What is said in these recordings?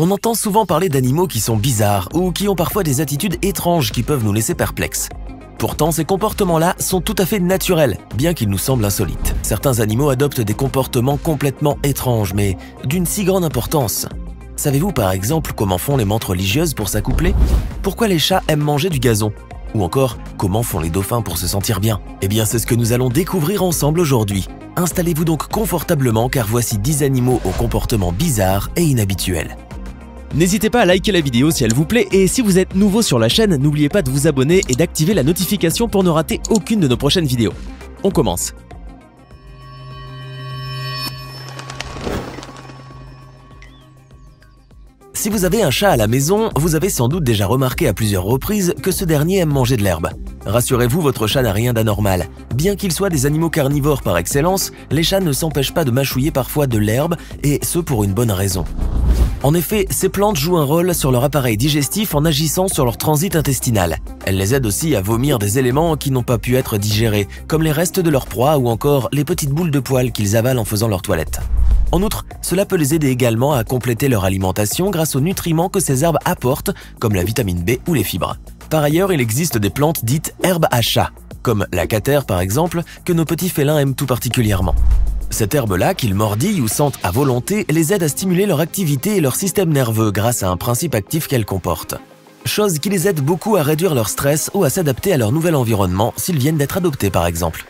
On entend souvent parler d'animaux qui sont bizarres ou qui ont parfois des attitudes étranges qui peuvent nous laisser perplexes. Pourtant, ces comportements-là sont tout à fait naturels, bien qu'ils nous semblent insolites. Certains animaux adoptent des comportements complètement étranges, mais d'une si grande importance. Savez-vous par exemple comment font les mantes religieuses pour s'accoupler? Pourquoi les chats aiment manger du gazon? Ou encore, comment font les dauphins pour se sentir bien? Eh bien, c'est ce que nous allons découvrir ensemble aujourd'hui. Installez-vous donc confortablement car voici 10 animaux aux comportements bizarres et inhabituels. N'hésitez pas à liker la vidéo si elle vous plaît et si vous êtes nouveau sur la chaîne, n'oubliez pas de vous abonner et d'activer la notification pour ne rater aucune de nos prochaines vidéos. On commence. Si vous avez un chat à la maison, vous avez sans doute déjà remarqué à plusieurs reprises que ce dernier aime manger de l'herbe. Rassurez-vous, votre chat n'a rien d'anormal. Bien qu'ils soient des animaux carnivores par excellence, les chats ne s'empêchent pas de mâchouiller parfois de l'herbe, et ce pour une bonne raison. En effet, ces plantes jouent un rôle sur leur appareil digestif en agissant sur leur transit intestinal. Elles les aident aussi à vomir des éléments qui n'ont pas pu être digérés, comme les restes de leur proie ou encore les petites boules de poils qu'ils avalent en faisant leur toilette. En outre, cela peut les aider également à compléter leur alimentation grâce aux nutriments que ces herbes apportent, comme la vitamine B ou les fibres. Par ailleurs, il existe des plantes dites herbes à chat, comme la catère par exemple, que nos petits félins aiment tout particulièrement. Cette herbe-là, qu'ils mordillent ou sentent à volonté, les aide à stimuler leur activité et leur système nerveux grâce à un principe actif qu'elle comporte. Chose qui les aide beaucoup à réduire leur stress ou à s'adapter à leur nouvel environnement s'ils viennent d'être adoptés par exemple.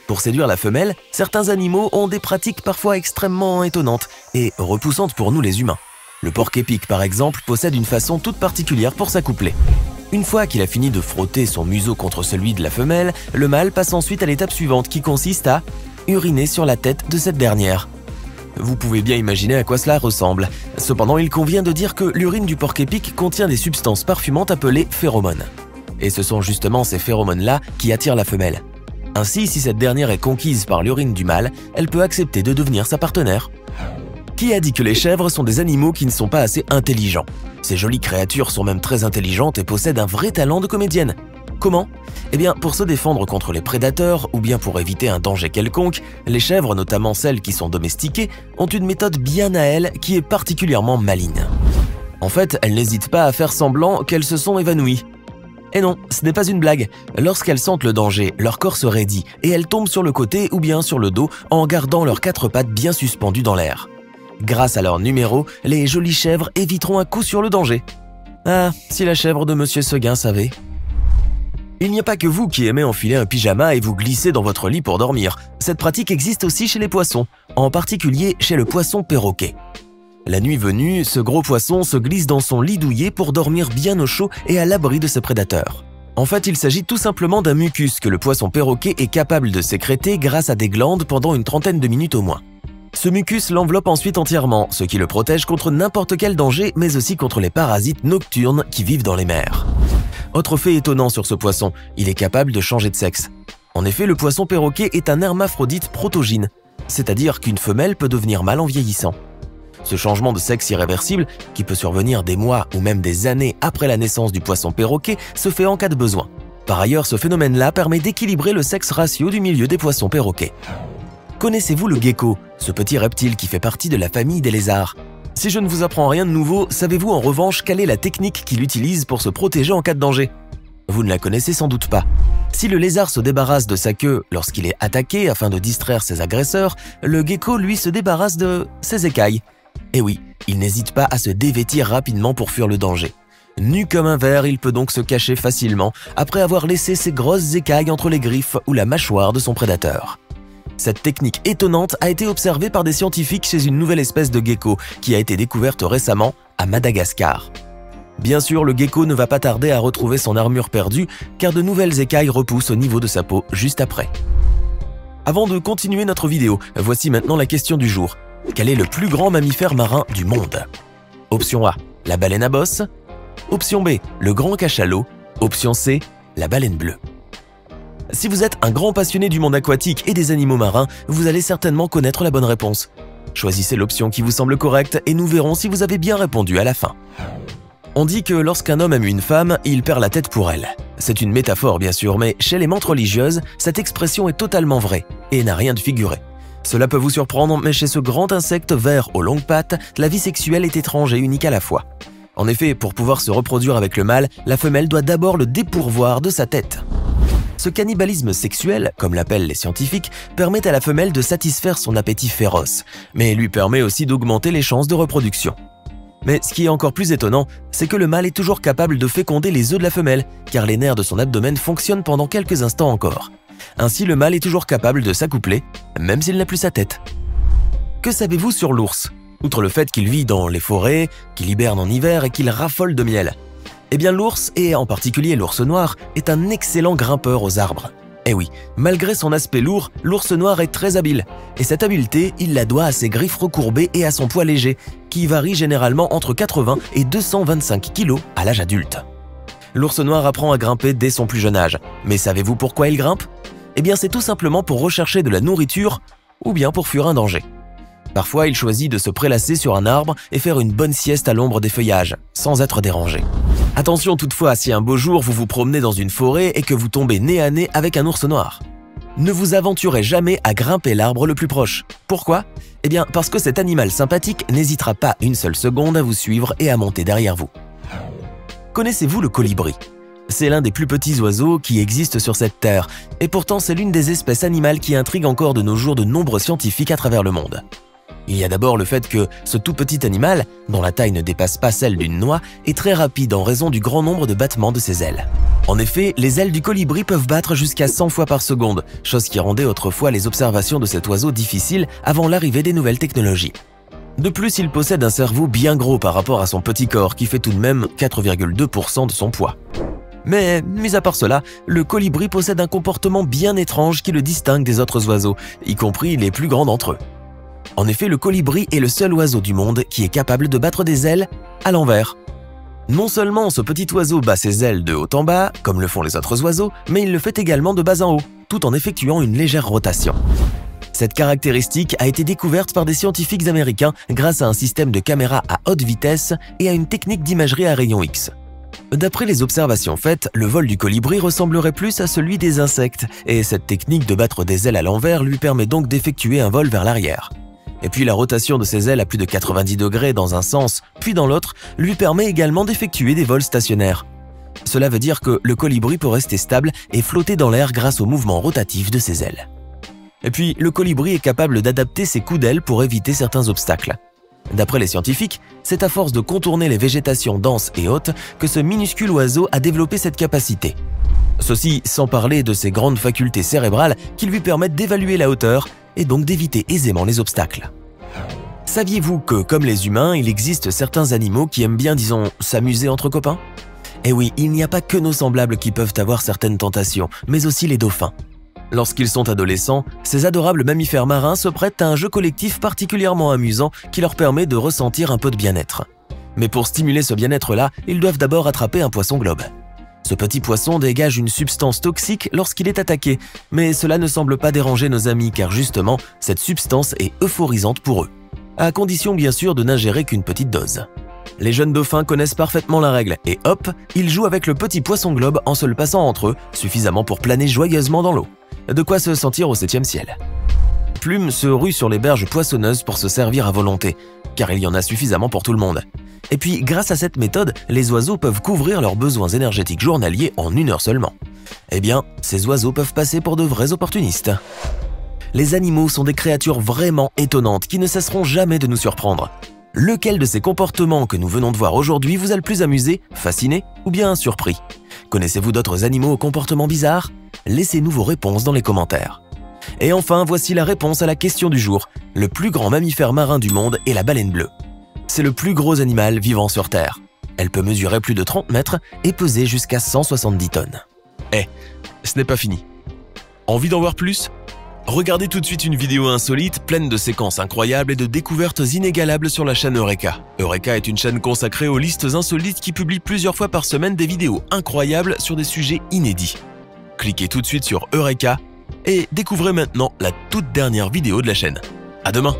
Pour séduire la femelle, certains animaux ont des pratiques parfois extrêmement étonnantes et repoussantes pour nous les humains. Le porc-épic par exemple possède une façon toute particulière pour s'accoupler. Une fois qu'il a fini de frotter son museau contre celui de la femelle, le mâle passe ensuite à l'étape suivante qui consiste à uriner sur la tête de cette dernière. Vous pouvez bien imaginer à quoi cela ressemble. Cependant, il convient de dire que l'urine du porc-épic contient des substances parfumantes appelées phéromones. Et ce sont justement ces phéromones-là qui attirent la femelle. Ainsi, si cette dernière est conquise par l'urine du mâle, elle peut accepter de devenir sa partenaire. Qui a dit que les chèvres sont des animaux qui ne sont pas assez intelligents? Ces jolies créatures sont même très intelligentes et possèdent un vrai talent de comédienne. Comment? Eh bien, pour se défendre contre les prédateurs ou bien pour éviter un danger quelconque, les chèvres, notamment celles qui sont domestiquées, ont une méthode bien à elles qui est particulièrement maligne. En fait, elles n'hésitent pas à faire semblant qu'elles se sont évanouies. Et non, ce n'est pas une blague. Lorsqu'elles sentent le danger, leur corps se raidit et elles tombent sur le côté ou bien sur le dos en gardant leurs 4 pattes bien suspendues dans l'air. Grâce à leur numéro, les jolies chèvres éviteront à coup sûr le danger. Ah, si la chèvre de Monsieur Seguin savait. Il n'y a pas que vous qui aimez enfiler un pyjama et vous glisser dans votre lit pour dormir. Cette pratique existe aussi chez les poissons, en particulier chez le poisson perroquet. La nuit venue, ce gros poisson se glisse dans son lit douillet pour dormir bien au chaud et à l'abri de ses prédateurs. En fait, il s'agit tout simplement d'un mucus que le poisson perroquet est capable de sécréter grâce à des glandes pendant une trentaine de minutes au moins. Ce mucus l'enveloppe ensuite entièrement, ce qui le protège contre n'importe quel danger, mais aussi contre les parasites nocturnes qui vivent dans les mers. Autre fait étonnant sur ce poisson, il est capable de changer de sexe. En effet, le poisson perroquet est un hermaphrodite protogyne, c'est-à-dire qu'une femelle peut devenir mâle en vieillissant. Ce changement de sexe irréversible, qui peut survenir des mois ou même des années après la naissance du poisson perroquet, se fait en cas de besoin. Par ailleurs, ce phénomène-là permet d'équilibrer le sexe ratio du milieu des poissons perroquets. Connaissez-vous le gecko, ce petit reptile qui fait partie de la famille des lézards? Si je ne vous apprends rien de nouveau, savez-vous en revanche quelle est la technique qu'il utilise pour se protéger en cas de danger? Vous ne la connaissez sans doute pas. Si le lézard se débarrasse de sa queue lorsqu'il est attaqué afin de distraire ses agresseurs, le gecko lui se débarrasse de ses écailles. Et oui, il n'hésite pas à se dévêtir rapidement pour fuir le danger. Nu comme un ver, il peut donc se cacher facilement après avoir laissé ses grosses écailles entre les griffes ou la mâchoire de son prédateur. Cette technique étonnante a été observée par des scientifiques chez une nouvelle espèce de gecko qui a été découverte récemment à Madagascar. Bien sûr, le gecko ne va pas tarder à retrouver son armure perdue car de nouvelles écailles repoussent au niveau de sa peau juste après. Avant de continuer notre vidéo, voici maintenant la question du jour. Quel est le plus grand mammifère marin du monde? Option A, la baleine à bosse. Option B, le grand cachalot. Option C, la baleine bleue. Si vous êtes un grand passionné du monde aquatique et des animaux marins, vous allez certainement connaître la bonne réponse. Choisissez l'option qui vous semble correcte et nous verrons si vous avez bien répondu à la fin. On dit que lorsqu'un homme aime une femme, il perd la tête pour elle. C'est une métaphore bien sûr, mais chez les mantes religieuses, cette expression est totalement vraie et n'a rien de figuré. Cela peut vous surprendre, mais chez ce grand insecte vert aux longues pattes, la vie sexuelle est étrange et unique à la fois. En effet, pour pouvoir se reproduire avec le mâle, la femelle doit d'abord le dépourvoir de sa tête. Ce cannibalisme sexuel, comme l'appellent les scientifiques, permet à la femelle de satisfaire son appétit féroce, mais lui permet aussi d'augmenter les chances de reproduction. Mais ce qui est encore plus étonnant, c'est que le mâle est toujours capable de féconder les œufs de la femelle, car les nerfs de son abdomen fonctionnent pendant quelques instants encore. Ainsi, le mâle est toujours capable de s'accoupler, même s'il n'a plus sa tête. Que savez-vous sur l'ours? Outre le fait qu'il vit dans les forêts, qu'il hiberne en hiver et qu'il raffole de miel. Eh bien l'ours, et en particulier l'ours noir, est un excellent grimpeur aux arbres. Eh oui, malgré son aspect lourd, l'ours noir est très habile. Et cette habileté, il la doit à ses griffes recourbées et à son poids léger, qui varie généralement entre 80 et 225 kg à l'âge adulte. L'ours noir apprend à grimper dès son plus jeune âge. Mais savez-vous pourquoi il grimpe? Eh bien c'est tout simplement pour rechercher de la nourriture ou bien pour fuir un danger. Parfois, il choisit de se prélasser sur un arbre et faire une bonne sieste à l'ombre des feuillages, sans être dérangé. Attention toutefois, si un beau jour vous vous promenez dans une forêt et que vous tombez nez à nez avec un ours noir. Ne vous aventurez jamais à grimper l'arbre le plus proche. Pourquoi? Eh bien parce que cet animal sympathique n'hésitera pas une seule seconde à vous suivre et à monter derrière vous. Connaissez-vous le colibri? C'est l'un des plus petits oiseaux qui existent sur cette terre, et pourtant c'est l'une des espèces animales qui intrigue encore de nos jours de nombreux scientifiques à travers le monde. Il y a d'abord le fait que ce tout petit animal, dont la taille ne dépasse pas celle d'une noix, est très rapide en raison du grand nombre de battements de ses ailes. En effet, les ailes du colibri peuvent battre jusqu'à 100 fois par seconde, chose qui rendait autrefois les observations de cet oiseau difficiles avant l'arrivée des nouvelles technologies. De plus, il possède un cerveau bien gros par rapport à son petit corps qui fait tout de même 4,2% de son poids. Mais, mis à part cela, le colibri possède un comportement bien étrange qui le distingue des autres oiseaux, y compris les plus grands d'entre eux. En effet, le colibri est le seul oiseau du monde qui est capable de battre des ailes à l'envers. Non seulement ce petit oiseau bat ses ailes de haut en bas, comme le font les autres oiseaux, mais il le fait également de bas en haut, tout en effectuant une légère rotation. Cette caractéristique a été découverte par des scientifiques américains grâce à un système de caméra à haute vitesse et à une technique d'imagerie à rayon X. D'après les observations faites, le vol du colibri ressemblerait plus à celui des insectes, et cette technique de battre des ailes à l'envers lui permet donc d'effectuer un vol vers l'arrière. Et puis la rotation de ses ailes à plus de 90 degrés dans un sens, puis dans l'autre, lui permet également d'effectuer des vols stationnaires. Cela veut dire que le colibri peut rester stable et flotter dans l'air grâce au mouvement rotatif de ses ailes. Et puis, le colibri est capable d'adapter ses coups d'aile pour éviter certains obstacles. D'après les scientifiques, c'est à force de contourner les végétations denses et hautes que ce minuscule oiseau a développé cette capacité. Ceci sans parler de ses grandes facultés cérébrales qui lui permettent d'évaluer la hauteur et donc d'éviter aisément les obstacles. Saviez-vous que, comme les humains, il existe certains animaux qui aiment bien, disons, s'amuser entre copains? Eh oui, il n'y a pas que nos semblables qui peuvent avoir certaines tentations, mais aussi les dauphins. Lorsqu'ils sont adolescents, ces adorables mammifères marins se prêtent à un jeu collectif particulièrement amusant qui leur permet de ressentir un peu de bien-être. Mais pour stimuler ce bien-être-là, ils doivent d'abord attraper un poisson-globe. Ce petit poisson dégage une substance toxique lorsqu'il est attaqué, mais cela ne semble pas déranger nos amis car justement, cette substance est euphorisante pour eux. À condition bien sûr de n'ingérer qu'une petite dose. Les jeunes dauphins connaissent parfaitement la règle et hop, ils jouent avec le petit poisson-globe en se le passant entre eux, suffisamment pour planer joyeusement dans l'eau. De quoi se sentir au 7e ciel. Plume se rue sur les berges poissonneuses pour se servir à volonté, car il y en a suffisamment pour tout le monde. Et puis, grâce à cette méthode, les oiseaux peuvent couvrir leurs besoins énergétiques journaliers en 1 heure seulement. Eh bien, ces oiseaux peuvent passer pour de vrais opportunistes. Les animaux sont des créatures vraiment étonnantes qui ne cesseront jamais de nous surprendre. Lequel de ces comportements que nous venons de voir aujourd'hui vous a le plus amusé, fasciné ou bien surpris? Connaissez-vous d'autres animaux au comportement bizarre? Laissez-nous vos réponses dans les commentaires. Et enfin, voici la réponse à la question du jour. Le plus grand mammifère marin du monde est la baleine bleue. C'est le plus gros animal vivant sur Terre. Elle peut mesurer plus de 30 mètres et peser jusqu'à 170 tonnes. Ce n'est pas fini. Envie d'en voir plus? Regardez tout de suite une vidéo insolite pleine de séquences incroyables et de découvertes inégalables sur la chaîne Eureka. Eureka est une chaîne consacrée aux listes insolites qui publie plusieurs fois par semaine des vidéos incroyables sur des sujets inédits. Cliquez tout de suite sur Eureka et découvrez maintenant la toute dernière vidéo de la chaîne. À demain!